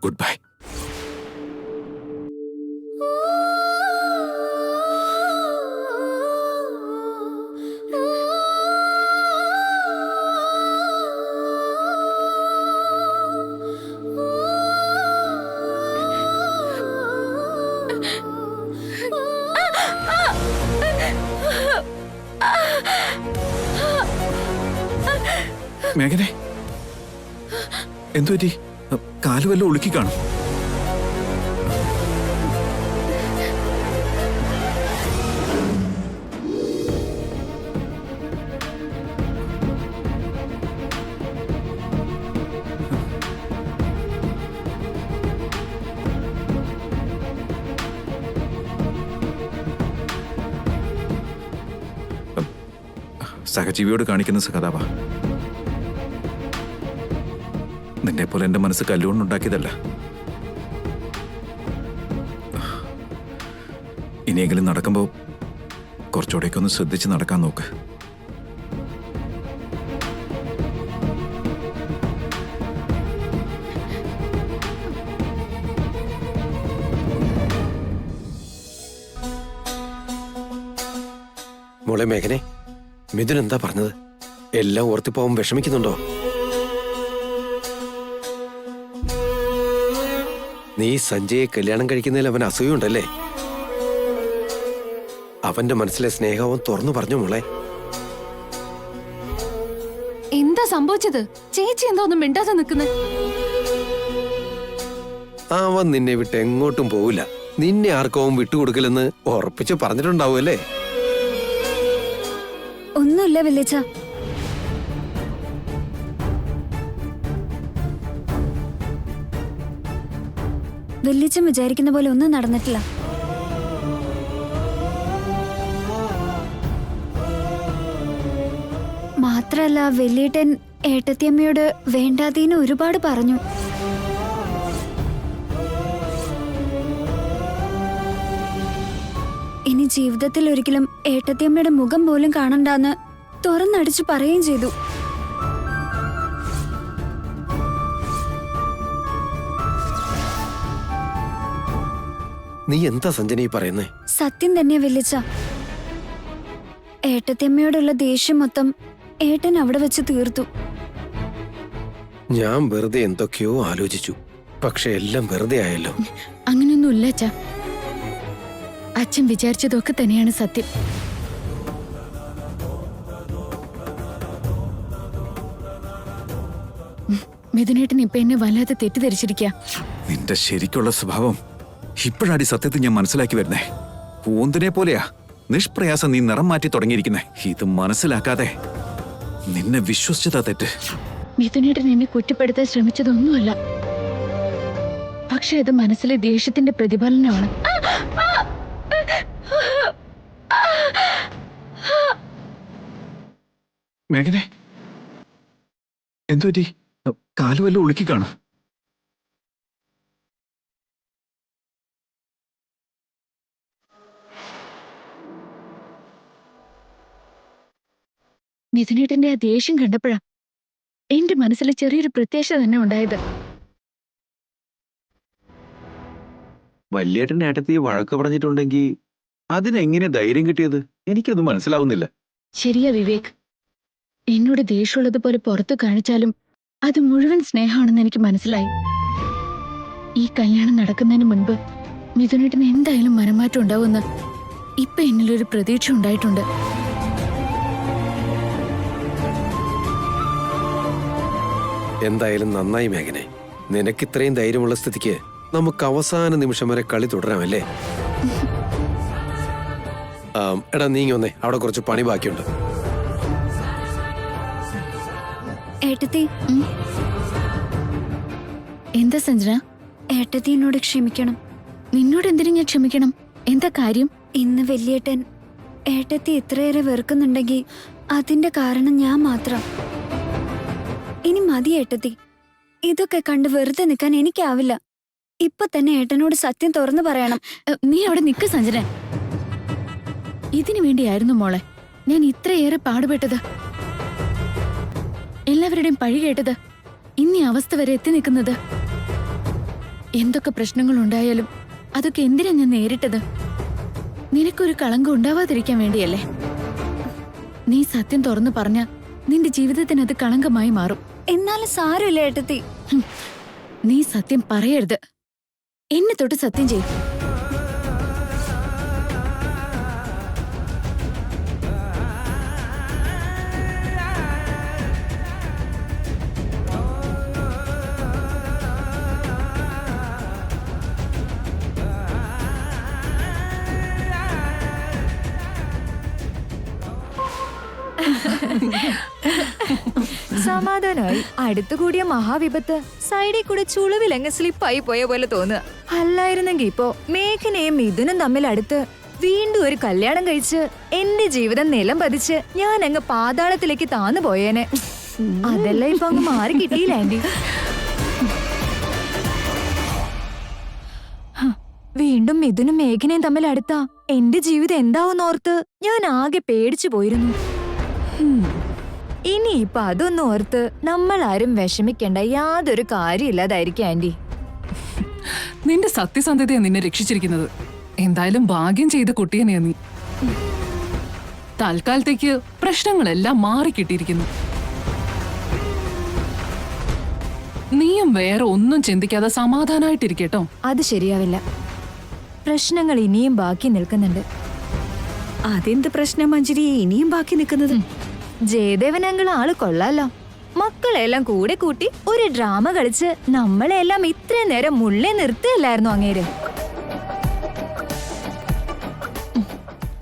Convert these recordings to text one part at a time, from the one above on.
Good bye. മേഘനെ, എന്തുപറ്റി? കാല് വല്ല ഒളുക്കി കാണും. സഹജീവിയോട് കാണിക്കുന്ന സഹതാപ. നിന്നെ പോലെ എന്റെ മനസ്സ് കല്ലുകൊണ്ടുണ്ടാക്കിയതല്ല. ഇനിയെങ്കിലും നടക്കുമ്പോ കുറച്ചുകൂടെയൊക്കെ ഒന്ന് ശ്രദ്ധിച്ച് നടക്കാൻ നോക്ക്. മോളെ മേഘനെ, മിഥുൻ എന്താ പറഞ്ഞത്? എല്ലാം ഓർത്തിപ്പോവാൻ വിഷമിക്കുന്നുണ്ടോ? നീ സഞ്ജയെ കല്യാണം കഴിക്കുന്നതിൽ അവൻ അസൂയുണ്ടല്ലേ? അവന്റെ മനസ്സിലെ സ്നേഹവും തുറന്നു പറഞ്ഞു മോളെ. എന്താ സംഭവിച്ചത്? ചേച്ചി എന്താ ഒന്നും മിണ്ടാതെ നിൽക്കുന്നത്? അവൻ നിന്നെ വിട്ട് എങ്ങോട്ടും പോവില്ല. നിന്നെ ആർക്കവും വിട്ടുകൊടുക്കില്ലെന്ന് ഉറപ്പിച്ച് പറഞ്ഞിട്ടുണ്ടാവുമല്ലേ? ഒന്നുമില്ല വല്യച്ഛ. വല്യച്ഛൻ വിചാരിക്കുന്ന പോലെ ഒന്നും നടന്നിട്ടില്ല. മാത്രല്ല വല്യേട്ടൻ ഏട്ടത്തിയമ്മയോട് വേണ്ടാതീന്ന് ഒരുപാട് പറഞ്ഞു. ഇനി ജീവിതത്തിൽ ഒരിക്കലും ഏട്ടത്തിയമ്മയുടെ മുഖം പോലും കാണണ്ടാന്ന് തുറന്നടിച്ചു പറയുകയും ചെയ്തു. നീ എന്താ സഞ്ജന ഈ പറയുന്നേ? സത്യം തന്നെ വല്യച്ഛ. ഏട്ടത്തിയമ്മയോടുള്ള ദേഷ്യം മൊത്തം ഏട്ടൻ അവിടെ വെച്ച് തീർത്തു. ഞാൻ വെറുതെ എന്തൊക്കെയോ ആലോചിച്ചു. പക്ഷെ എല്ലാം വെറുതെ ആയല്ലോ. അങ്ങനെയൊന്നുമില്ല അച്ഛാ. അച്ഛൻ വിചാരിച്ചതൊക്കെ തന്നെയാണ് സത്യം. മിഥുനേട്ടൻ ഇപ്പൊ എന്നെ വല്ലാതെ തെറ്റിദ്ധരിച്ചിരിക്കുക. നിന്റെ ശരിക്കുള്ള സ്വഭാവം ഇപ്പോഴാടി സത്യത്തിൽ ഞാൻ മനസ്സിലാക്കി വരുന്നേ. പൂന്തിനെ പോലെയാ നിഷ്പ്രയാസം നീ നിറം മാറ്റി തുടങ്ങിയിരിക്കുന്നേ. ഇത് മനസ്സിലാക്കാതെ നിന്നെ വിശ്വസിച്ചതാ തെറ്റ്. മിഥുനേട്ടൻ എന്നെ കുറ്റപ്പെടുത്താൻ ശ്രമിച്ചതൊന്നുമല്ല. പക്ഷെ ഇത് മനസ്സിലെ ദേഷ്യത്തിന്റെ പ്രതിഫലനമാണ്. മേഘനെ, എന്തുപറ്റി? കാലുവല്ല ഒളുക്കി കാണും. മിഥുനേട്ടന്റെ ആ ദേഷ്യം കണ്ടപ്പോഴാ എന്റെ മനസ്സിൽ ചെറിയൊരു പ്രത്യാശ തന്നെ ഉണ്ടായത്. വല്യേട്ടൻ ഏട്ടത്തി വഴക്ക് പറഞ്ഞിട്ടുണ്ടെങ്കിൽ അതിനെങ്ങനെ ധൈര്യം കിട്ടിയത്? എനിക്കത് മനസ്സിലാവുന്നില്ല. ശരിയാ വിവേക്. എന്നോട് ദേഷ്യമുള്ളതുപോലെ പുറത്തു കാണിച്ചാലും അത് മുഴുവൻ സ്നേഹമാണെന്ന് എനിക്ക് മനസ്സിലായി. ഈ കല്യാണം നടക്കുന്നതിന് മുൻപ് മിഥുനേട്ടന് എന്തായാലും മനംമാറ്റം ഉണ്ടാവുമെന്ന് ഇപ്പൊ എന്നിലൊരു പ്രതീക്ഷ ഉണ്ടായിട്ടുണ്ട്. എന്തായാലും നന്നായി മേഘനെ. നിനക്കിത്രയും ധൈര്യമുള്ള സ്ഥിതിക്ക് നമുക്ക് അവസാന നിമിഷം വരെ കളി തുടരാമല്ലേ? എടാ നീങ്ങി വന്നേ, അവിടെ കുറച്ച് പണി ബാക്കിയുണ്ട്. ഏട്ടത്തി, എന്താ സഞ്ജന? ഏട്ടത്തി എന്നോട് ക്ഷമിക്കണം. നിന്നോട് എന്തിനു ഞാൻ ക്ഷമിക്കണം? എന്താ കാര്യം? ഇന്ന് വല്യേട്ടൻ ഏട്ടത്തി ഇത്രയേറെ വെറുക്കുന്നുണ്ടെങ്കിൽ അതിന്റെ കാരണം ഞാൻ മാത്രം. ഇനി മതി ഏട്ടത്തി. ഇതൊക്കെ കണ്ട് വെറുതെ നിൽക്കാൻ എനിക്കാവില്ല. ഇപ്പൊ തന്നെ ഏട്ടനോട് സത്യം തുറന്നു പറയണം. നീ അവിടെ നിൽക്ക് സഞ്ജന. ഇതിനു വേണ്ടിയായിരുന്നു മോളെ ഞാൻ ഇത്രയേറെ പാടുപെട്ടത്, എല്ലാവരുടെയും പഴി കേട്ടത്, ഇന്നീ അവസ്ഥ വരെ എത്തി നിൽക്കുന്നത്. എന്തൊക്കെ പ്രശ്നങ്ങൾ ഉണ്ടായാലും അതൊക്കെ എന്തിനാ ഞാൻ നേരിട്ടത്? നിനക്കൊരു കളങ്കം ഉണ്ടാവാതിരിക്കാൻ വേണ്ടിയല്ലേ? നീ സത്യം തുറന്നു പറഞ്ഞ നിന്റെ ജീവിതത്തിന് അത് കളങ്കമായി മാറും. എന്നാലും സാരമില്ല ഏട്ടത്തി. നീ സത്യം പറയരുത്. എന്നെ തൊട്ട് സത്യം ചെയ്യും. സമാധാനമായി. അടുത്തുകൂടിയ മഹാവിപത്ത് സൈഡിൽ കൂടെ ചുളിവിലങ്ങ് സ്ലിപ്പായി പോയ പോലെ തോന്നുക. അല്ലായിരുന്നെങ്കി ഇപ്പോ മേഘനയും മിഥുനും തമ്മിൽ അടുത്ത് വീണ്ടും ഒരു കല്യാണം കഴിച്ച് എന്റെ ജീവിതം നിലം പതിച്ച് ഞാൻ അങ്ങ് പാതാളത്തിലേക്ക് താന്നു പോയേനെ. അതെല്ലാം ഇപ്പൊ അങ്ങ് മാറി കിട്ടിയില്ല ആന്റി. വീണ്ടും മിഥുനും മേഘനയും തമ്മിൽ അടുത്താ എന്റെ ജീവിതം എന്താവെന്നോർത്ത് ഞാൻ ആകെ പേടിച്ചു പോയിരുന്നു. ഇനി ഇപ്പൊ അതൊന്നും ഓർത്ത് നമ്മൾ ആരും വിഷമിക്കേണ്ട യാതൊരു കാര്യമില്ലാതായിരിക്കും ആന്റി. നിന്റെ സത്യസന്ധതയാ നിന്നെ രക്ഷിച്ചിരിക്കുന്നത്. എന്തായാലും ഭാഗ്യം ചെയ്ത കുട്ടിയെന്നെയാ നീ. തൽക്കാലത്തേക്ക് പ്രശ്നങ്ങളെല്ലാം മാറിക്കിട്ടിയിരിക്കുന്നു. നീയും വേറെ ഒന്നും ചിന്തിക്കാതെ സമാധാനായിട്ടിരിക്കട്ടോ. അത് ശരിയാവില്ല. പ്രശ്നങ്ങൾ ഇനിയും ബാക്കി നിൽക്കുന്നുണ്ട്. അതെന്ത് പ്രശ്നം മഞ്ജരി ഇനിയും ബാക്കി നിൽക്കുന്നത്? ജയദേവൻ അങ്കിൾ ആള് കൊള്ളാലോ. മക്കളെല്ലാം കൂടെ കൂട്ടി ഒരു ഡ്രാമ കളിച്ച് നമ്മളെല്ലാം ഇത്രയും നേരം മുള്ളേ നിർത്തുകയല്ലായിരുന്നു അങ്ങേര്.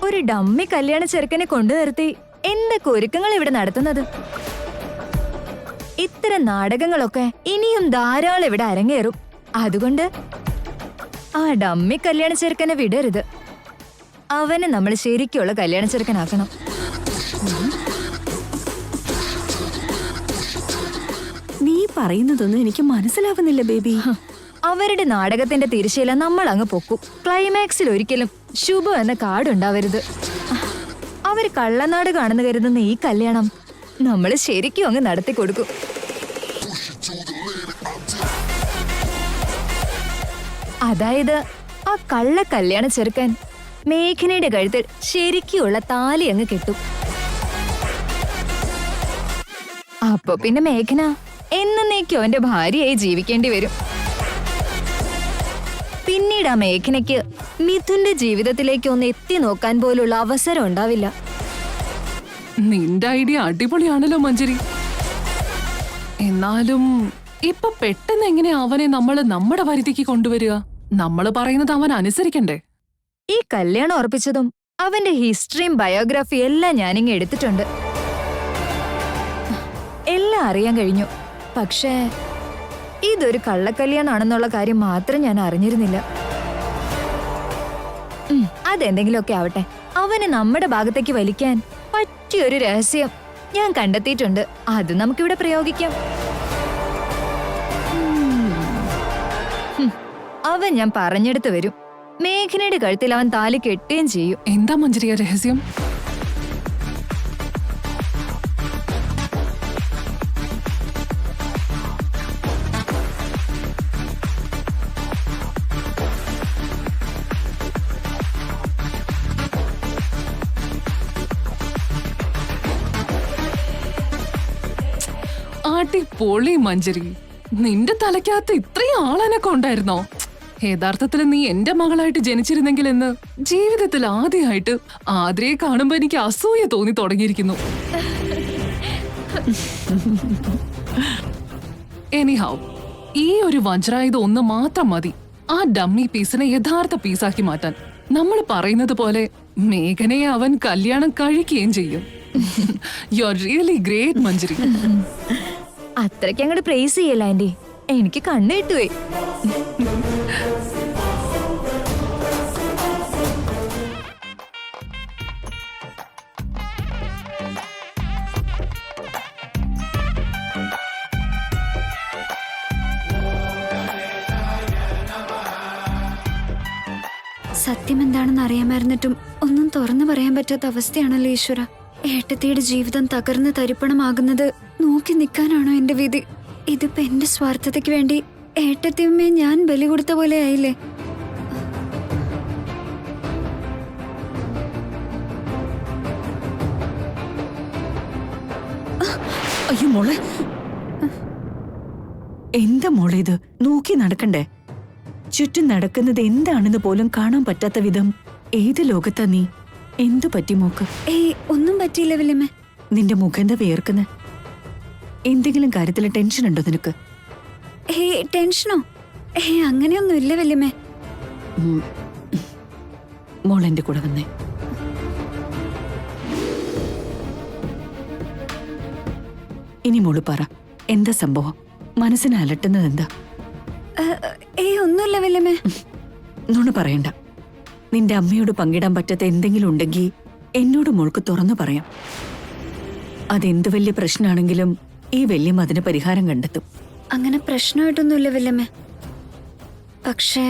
ഒരു ഡമ്മി കല്യാണ ചെറുക്കനെ കൊണ്ടു നിർത്തി എന്തൊക്കെ ഒരുക്കങ്ങൾ ഇവിടെ നടത്തുന്നത്. ഇത്തരം നാടകങ്ങളൊക്കെ ഇനിയും ധാരാളം ഇവിടെ അരങ്ങേറും. അതുകൊണ്ട് ആ ഡമ്മി കല്യാണ ചെറുക്കനെ വിടരുത്. അവനെ നമ്മൾ ശരിക്കുള്ള കല്യാണ ചെറുക്കനാക്കണം. നീ പറയുന്നതൊന്നും എനിക്ക് മനസ്സിലാവുന്നില്ല ബേബി. അവരുടെ നാടകത്തിന്റെ തിരശ്ശീല നമ്മൾ അങ്ങ് പൊക്കും. ക്ലൈമാക്സിൽ ഒരിക്കലും ശുഭം എന്ന കാർഡുണ്ടാവരുത്. അവര് കള്ളനാട് കാണുന്നു കരുതുന്ന ഈ കല്യാണം നമ്മൾ ശരിക്കും അങ്ങ് നടത്തി കൊടുക്കും. അതായത് ആ കള്ള കല്യാണ ചെറുക്കൻ മേഘനയുടെ കഴുത്തിൽ ശരിക്കുള്ള താലി അങ്ങ് കെട്ടും. അപ്പൊ പിന്നെ മേഘന എന്നേക്കും അവന്റെ ഭാര്യയായി ജീവിക്കേണ്ടി വരും. പിന്നീട് ആ മേഘനയ്ക്ക് മിഥുന്റെ ജീവിതത്തിലേക്ക് ഒന്ന് എത്തി നോക്കാൻ പോലുള്ള അവസരം ഉണ്ടാവില്ല. നിന്റെ ഐഡിയ അടിപൊളിയാണല്ലോ മഞ്ജരി. എന്നാലും ഇപ്പൊ പെട്ടെന്ന് എങ്ങനെയാ അവനെ നമ്മുടെ വരുതിക്ക് കൊണ്ടുവരിക? നമ്മള് പറയുന്നത് അവൻ അനുസരിക്കണ്ടേ? ഈ കല്യാണം ഉറപ്പിച്ചതും അവന്റെ ഹിസ്റ്ററിയും ബയോഗ്രാഫി എല്ലാം ഞാനിങ്ങ് എടുത്തിട്ടുണ്ട്. എല്ലാം അറിയാൻ കഴിഞ്ഞു. പക്ഷേ ഇതൊരു കള്ളക്കല്യാണാണെന്നുള്ള കാര്യം മാത്രം ഞാൻ അറിഞ്ഞിരുന്നില്ല. അതെന്തെങ്കിലുമൊക്കെ ആവട്ടെ, അവനെ നമ്മുടെ ഭാഗത്തേക്ക് വലിക്കാൻ പറ്റിയൊരു രഹസ്യം ഞാൻ കണ്ടെത്തിയിട്ടുണ്ട്. അത് നമുക്കിവിടെ പ്രയോഗിക്കാം. അവൻ ഞാൻ പറഞ്ഞെടുത്ത് വരും. മേഘനയുടെ കഴുത്തിൽ അവൻ താലി കെട്ടുകയും ചെയ്യും. എന്താ മഞ്ജരിയ രഹസ്യം? അടിപൊളി മഞ്ജരി. നിന്റെ തലയ്ക്കകത്ത് ഇത്രയും ആളനൊക്കെ ഉണ്ടായിരുന്നോ? യഥാർത്ഥത്തിൽ നീ എന്റെ മകളായിട്ട് ജനിച്ചിരുന്നെങ്കിൽ എന്ന് ജീവിതത്തിൽ ആദ്യമായിട്ട് ആദ്രയെ കാണുമ്പോ എനിക്ക് അസൂയ തോന്നി തുടങ്ങിയിരിക്കുന്നു. എനിഹൗ, ഈ ഒരു വജ്രായുധം ഒന്ന് മാത്രം മതി ആ ഡമ്മി പീസിനെ യഥാർത്ഥ പീസാക്കി മാറ്റാൻ. നമ്മൾ പറയുന്നത് പോലെ മേഘനയെ അവൻ കല്യാണം കഴിക്കുകയും ചെയ്യും. യു ആർ റിയലി ഗ്രേറ്റ് മഞ്ജരി. അത്രയ്ക്ക് അങ്ങോട്ട് പ്രൈസ് ചെയ്യല്ല ആന്റി, എനിക്ക് കണ്ണ് കിട്ടുവേ. സത്യം എന്താണെന്ന് അറിയാമായിരുന്നിട്ടും ഒന്നും തുറന്നു പറയാൻ പറ്റാത്ത അവസ്ഥയാണല്ലോ ഈശ്വര. ഏട്ടത്തിയുടെ ജീവിതം തകർന്ന് തരിപ്പണമാകുന്നത് നോക്കി നിൽക്കാനാണോ എന്റെ വിധി? ഇതിപ്പോ എന്റെ സ്വാർത്ഥതയ്ക്ക് വേണ്ടി ഏട്ടത്തിയമ്മയെ ഞാൻ ബലി കൊടുത്ത പോലെ ആയില്ലേ? അയ്യോ മോളെ, എന്താ മോളെ ഇത്? നോക്കി നടക്കണ്ടേ? ചുറ്റും നടക്കുന്നത് എന്താണെന്ന് പോലും കാണാൻ പറ്റാത്ത വിധം ഏത് ലോകത്താ നീ? എന്തു പറ്റി മോക്ക്? ഏയ് ഒന്നും പറ്റിയില്ല വല്യമ്മേ. നിന്റെ മുഖം എന്താ വിയർക്കുന്നെ? എന്തെങ്കിലും കാര്യത്തിൽ ടെൻഷൻ ഉണ്ടോ നിനക്ക്? ഏയ് ടെൻഷനോ? ഏയ് അങ്ങനെയൊന്നും ഇല്ല വല്യമ്മേ. ഉം. മോൾ എന്റെ കൂടെ വന്നേ. ഇനി മോള് പറ, എന്താ സംഭവം? മനസ്സിനെ അലട്ടുന്നത് എന്താ? ഏയ് ഒന്നുമില്ല വല്യമ്മേ. നുണ പറയണ്ട. നിന്റെ അമ്മയോട് പങ്കിടാൻ പറ്റാത്ത എന്തെങ്കിലും ഉണ്ടെങ്കിൽ എന്നോട് മോൾക്ക് തുറന്നു പറയാം. അതെന്ത് വലിയ പ്രശ്നമാണെങ്കിലും ഈ വല്യമ്മ അതിന് പരിഹാരം കണ്ടെത്തും. അങ്ങനെ പ്രശ്നമായിട്ടൊന്നുമില്ല വല്യമ്മേ. പക്ഷേ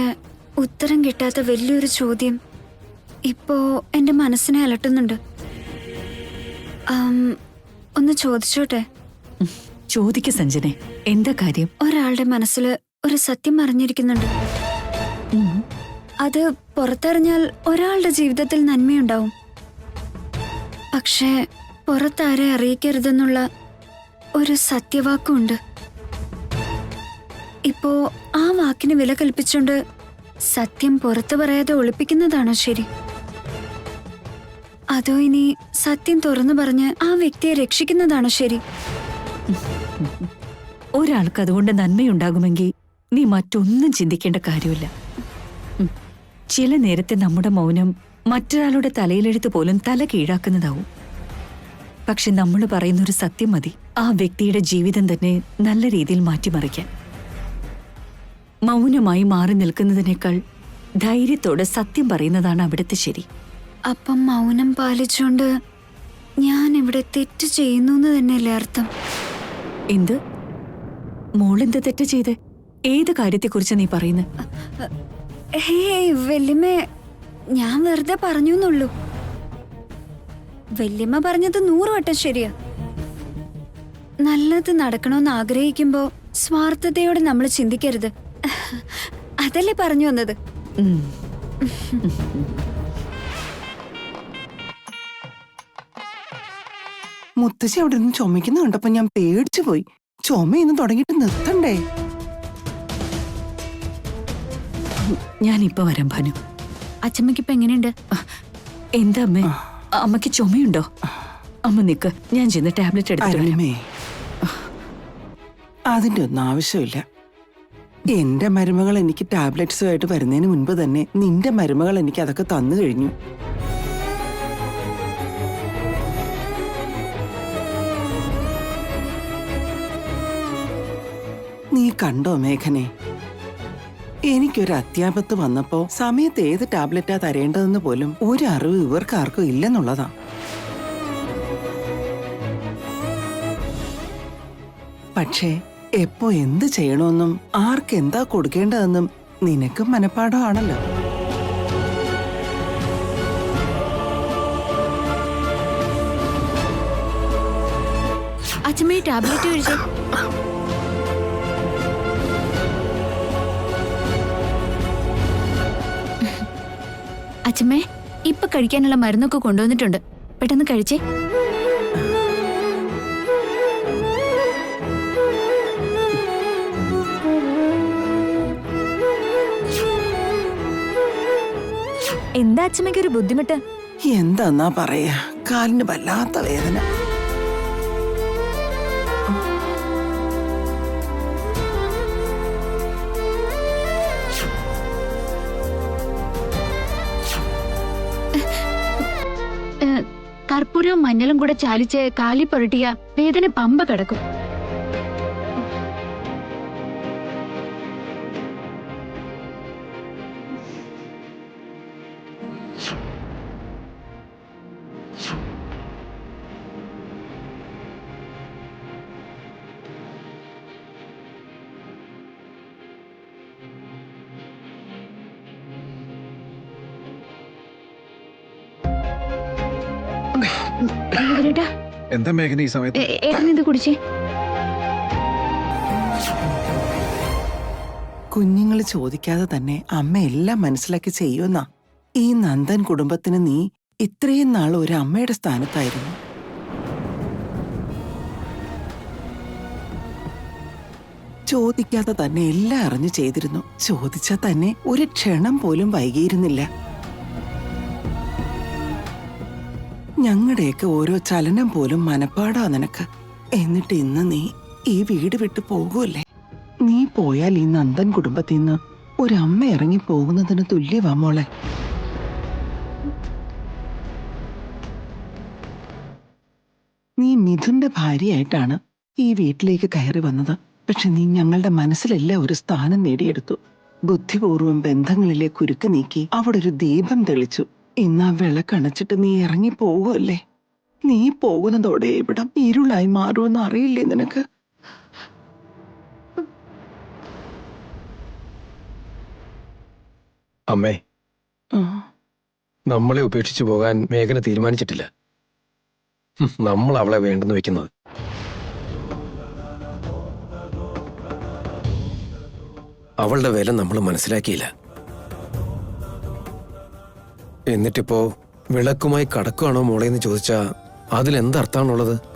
ഉത്തരം കിട്ടാത്ത വലിയൊരു ചോദ്യം ഇപ്പോ എന്റെ മനസ്സിനെ അലട്ടുന്നുണ്ട്. ഒന്ന് ചോദിച്ചോട്ടെ? ചോദിക്ക സഞ്ജനെ, എന്താ കാര്യം? ഒരാളുടെ മനസ്സിൽ ഒരു സത്യം മറിഞ്ഞിരിക്കുന്നുണ്ട്. ഉം. അത് പുറത്തറിഞ്ഞാൽ ഒരാളുടെ ജീവിതത്തിൽ നന്മയുണ്ടാവും. പക്ഷേ പുറത്താരെ അറിയിക്കരുതെന്നുള്ള ഒരു സത്യവാക്കുണ്ട്. ഇപ്പോ ആ വാക്കിന് വില കൽപ്പിച്ചുകൊണ്ട് സത്യം പുറത്തു പറയാതെ ഒളിപ്പിക്കുന്നതാണോ ശരി? അതോ ഇനി സത്യം തുറന്നു പറഞ്ഞ് ആ വ്യക്തിയെ രക്ഷിക്കുന്നതാണോ ശരി? ഒരാൾക്ക് അതുകൊണ്ട് നന്മയുണ്ടാകുമെങ്കിൽ നീ മറ്റൊന്നും ചിന്തിക്കേണ്ട കാര്യമില്ല. ചില നേരത്തെ നമ്മുടെ മൗനം മറ്റൊരാളുടെ തലയിലെഴുത്ത് പോലും തല കീഴാക്കുന്നതാവും. പക്ഷെ നമ്മൾ പറയുന്നൊരു സത്യം മതി ആ വ്യക്തിയുടെ ജീവിതം തന്നെ നല്ല രീതിയിൽ മാറ്റിമറിക്കാൻ. മൗനമായി മാറി നിൽക്കുന്നതിനേക്കാൾ ധൈര്യത്തോടെ സത്യം പറയുന്നതാണ് അവിടുത്തെ ശരി. അപ്പം മൗനം പാലിച്ചുകൊണ്ട് ഞാൻ ഇവിടെ തെറ്റ് ചെയ്യുന്നു എന്ന് തന്നെയല്ലേ അർത്ഥം? എന്ത്? മോളെന്ത് തെറ്റ് ചെയ്ത്? ഏത് കാര്യത്തെക്കുറിച്ച് നീ പറയുന്നത്? ഹേയ് വല്യമ്മേ, ഞാൻ വെറുതെ പറഞ്ഞു എന്നുള്ളൂ. വല്യമ്മ പറഞ്ഞത് 100 വട്ടം ശരിയാ. നല്ലത് നടക്കണമെന്ന് ആഗ്രഹിക്കുമ്പോ സ്വാർത്ഥതയോടെ നമ്മൾ ചിന്തിക്കരുത്. അതല്ലേ പറഞ്ഞു വന്നത്. ഉം. മുത്തശ്ശി അവിടെ നിന്ന് ചുമക്കുന്ന കണ്ടപ്പോ ഞാൻ പേടിച്ചു പോയി. ചുമയൊന്നും തുടങ്ങിയിട്ട് നിർത്തണ്ടേ? ഞാനിപ്പോ വരാം ഭാനു. അച്ഛമ്മക്കിപ്പോ എങ്ങനെയുണ്ട്? എന്താ അമ്മേ, അമ്മയ്ക്ക് ചുമയുണ്ടോ? അമ്മ നിക്ക്, ഞാൻ ചെന്ന് ടാബ്ലറ്റ് എടുത്തിട്ട് വരാം. അരുമേ, അതിന്റെ ഒന്നും ആവശ്യമില്ല. എന്റെ മരുമകൾ എനിക്ക് ടാബ്ലറ്റ്സുമായിട്ട് വരുന്നതിന് മുൻപ് തന്നെ നിന്റെ മരുമകൾ എനിക്ക് അതൊക്കെ തന്നു കഴിഞ്ഞു. നീ കണ്ടോ മേഘനെ, എനിക്കൊരു അത്യാപത്ത് വന്നപ്പോ സമയത്ത് ഏത് ടാബ്ലറ്റാ തരേണ്ടതെന്ന് പോലും ഒരു അറിവ് ഇവർക്കാർക്കും ഇല്ലെന്നുള്ളതാ. പക്ഷേ എപ്പോ എന്ത് ചെയ്യണമെന്നും ആർക്കെന്താ കൊടുക്കേണ്ടതെന്നും നിനക്ക് മനപ്പാടമാണല്ലോ. അച്ഛമ്മ ഈ ടാബ്ലറ്റ് കഴിച്ചേ. അച്ഛമ്മേ, ഇപ്പൊ കഴിക്കാനുള്ള മരുന്നൊക്കെ കൊണ്ടുവന്നിട്ടുണ്ട്. പെട്ടെന്ന് കഴിച്ചേ. എന്താ അച്ഛമ്മയ്ക്ക് ഒരു ബുദ്ധിമുട്ട്? എന്താന്നാ പറയാ, കാലിന് വല്ലാത്ത വേദന. കർപ്പൂരവും മഞ്ഞളും കൂടെ ചാലിച്ച് കാലി പുരട്ടിയ വേദന പമ്പ കിടക്കും. എന്താ മേഘന ഈ സമയത്ത്? ഏട്ടനിത് കുടിച്ചേ. കുഞ്ഞുങ്ങൾ ചോദിക്കാതെ തന്നെ അമ്മ എല്ലാം മനസ്സിലാക്കി ചെയ്യുന്ന ഈ നന്ദൻ കുടുംബത്തിന് നീ ഇത്രയും നാൾ ഒരു അമ്മയുടെ സ്ഥാനത്തായിരുന്നു. ചോദിക്കാതെ തന്നെ എല്ലാം അറിഞ്ഞു ചെയ്തിരുന്നു. ചോദിച്ചാൽ തന്നെ ഒരു ക്ഷണം പോലും വൈകിയിരുന്നില്ല. ഞങ്ങളുടെയൊക്കെ ഓരോ ചലനം പോലും മനപ്പാടാ നിനക്ക്. എന്നിട്ട് ഇന്ന് നീ ഈ വീട് വിട്ടു പോകുമല്ലേ? നീ പോയാൽ ഈ നന്ദൻ കുടുംബത്തിൽ നിന്ന് ഒരമ്മ ഇറങ്ങി പോകുന്നതിന് തുല്യവാ മോളെ. നീ മിഥുന്റെ ഭാര്യയായിട്ടാണ് ഈ വീട്ടിലേക്ക് കയറി വന്നത്. പക്ഷെ നീ ഞങ്ങളുടെ മനസ്സിലെല്ലാം ഒരു സ്ഥാനം നേടിയെടുത്തു. ബുദ്ധിപൂർവം ബന്ധങ്ങളിലെ കുരുക്ക് നീക്കി അവിടെ ഒരു ദീപം തെളിച്ചു. ഇന്ന് ആ വിളക്കണച്ചിട്ട് നീ ഇറങ്ങി പോകുമല്ലേ? നീ പോകുന്നതോടെ ഇവിടം ഇരുളായി മാറുമെന്ന് അറിയില്ലേ നിനക്ക്? അമ്മേ, ആ, നമ്മളെ ഉപേക്ഷിച്ചു പോകാൻ മേഘന തീരുമാനിച്ചിട്ടില്ല. നമ്മൾ അവളെ വേണ്ടെന്ന് വെക്കുന്നത്. അവളുടെ വില നമ്മൾ മനസ്സിലാക്കിയില്ല. എന്നിട്ടിപ്പോ വിളക്കുമായി കടക്കുവാണോ മോളെ എന്ന് ചോദിച്ചാ അതിലെന്തർത്ഥാണുള്ളത്?